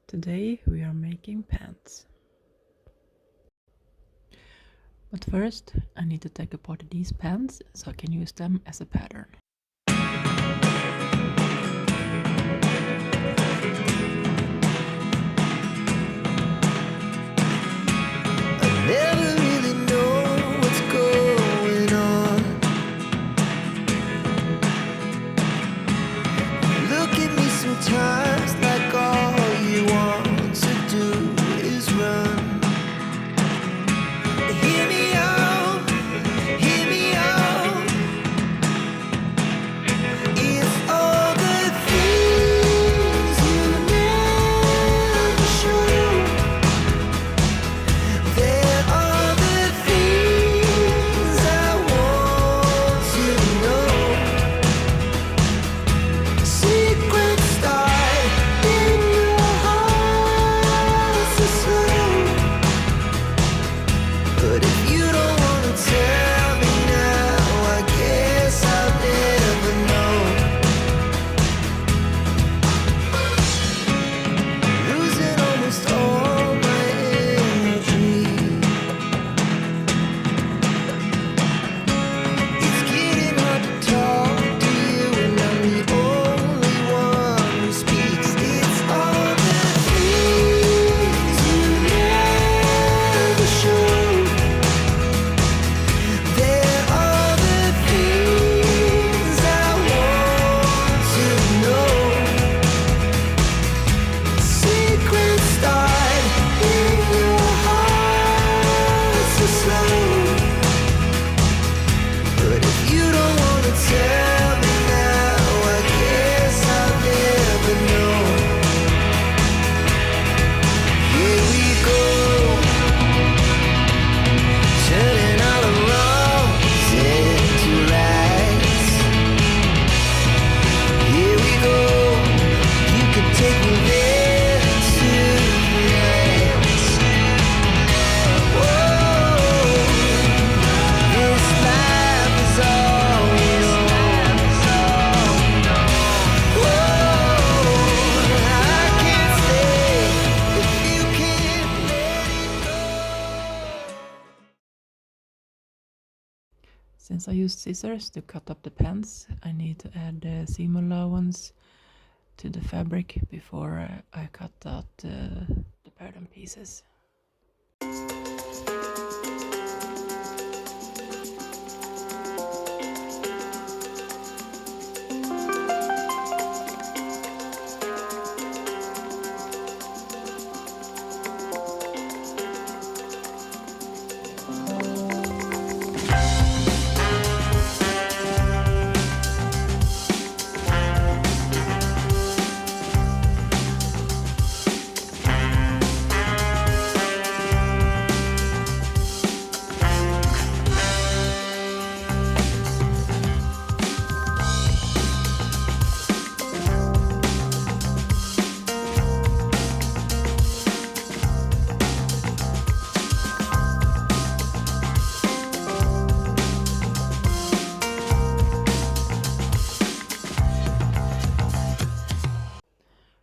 Today we are making pants. But first I need to take apart these pants so I can use them as a pattern. Sometimes like all you want to do is run. Hear me out, hear me out. It's all the things you never show. There are the things I want to know. Secrets but if you don't want to tell me now, I guess I'll never know. Losing almost all my energy. It's getting hard to talk to you, and I'm the only one who speaks. It's all the things you never show. Since I used scissors to cut up the pants, I need to add the seam allowance to the fabric before I cut out the pattern pieces.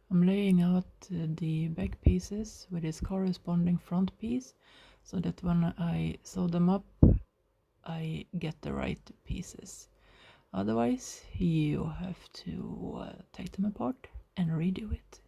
I'm laying out the back pieces with its corresponding front piece so that when I sew them up I get the right pieces. Otherwise you have to take them apart and redo it.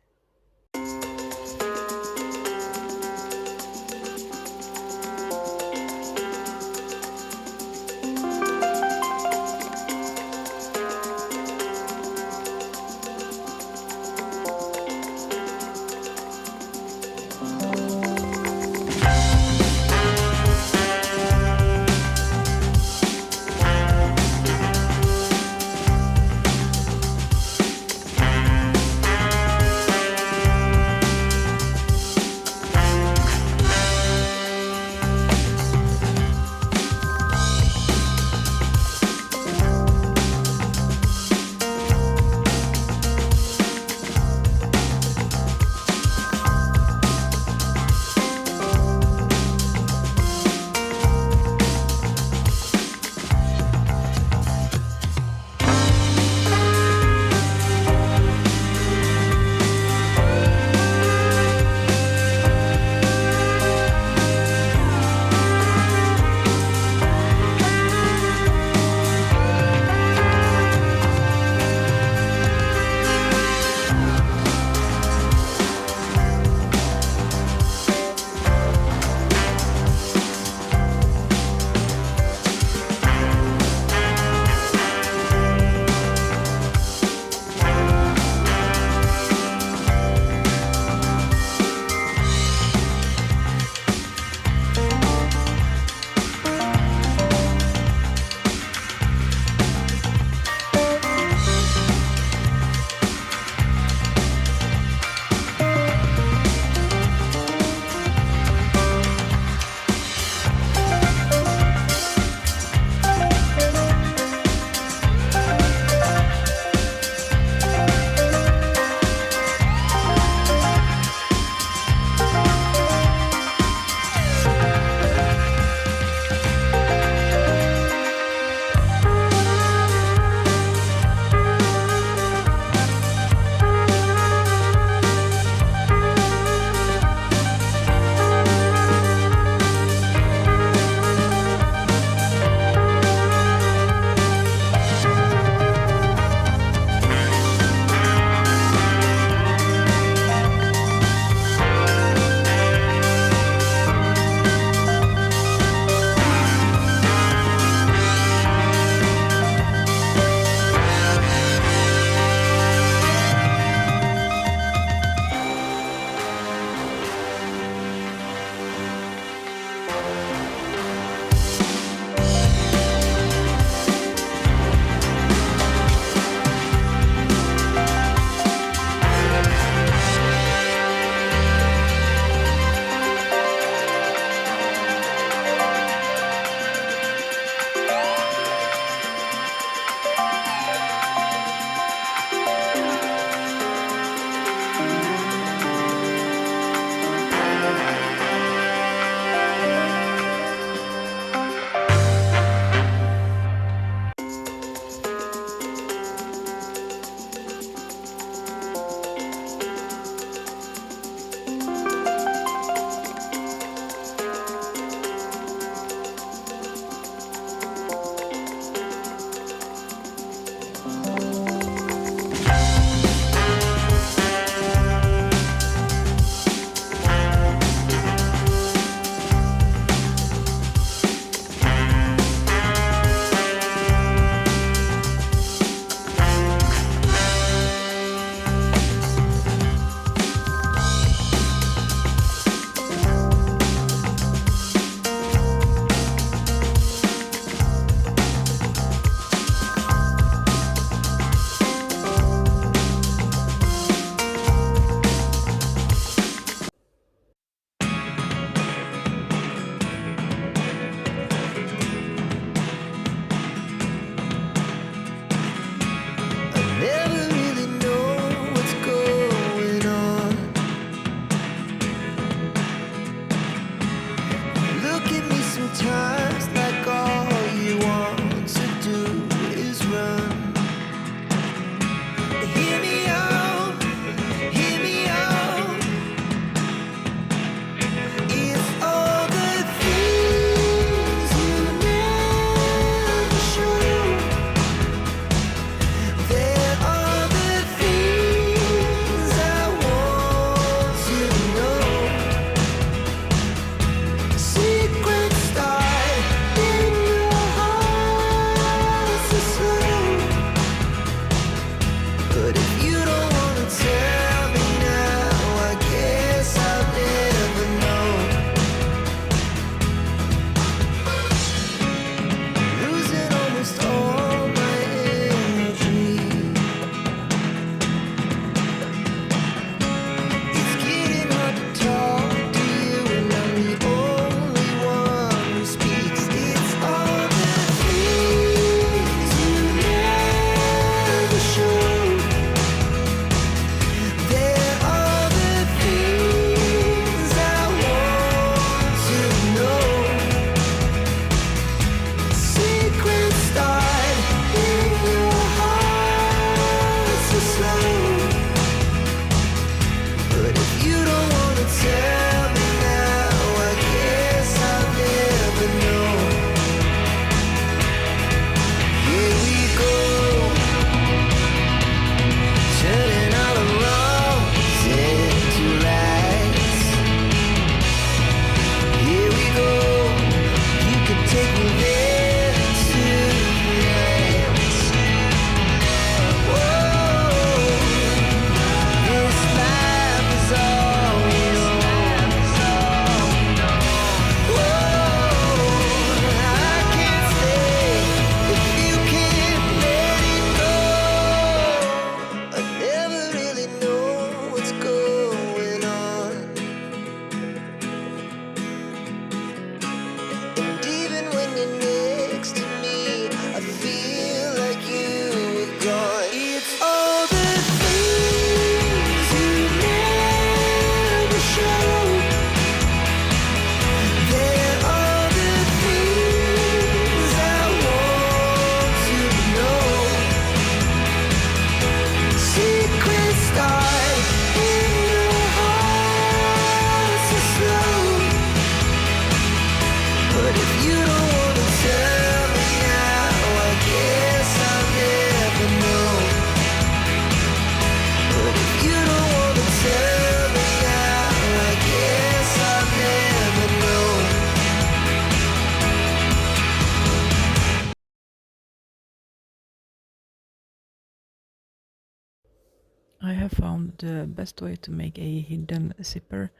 I have found the best way to make a hidden zipper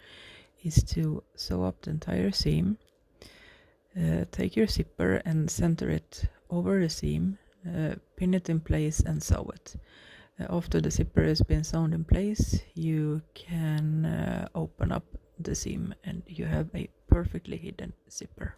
is to sew up the entire seam. Take your zipper and center it over the seam, pin it in place and sew it. After the zipper has been sewn in place, you can open up the seam and you have a perfectly hidden zipper.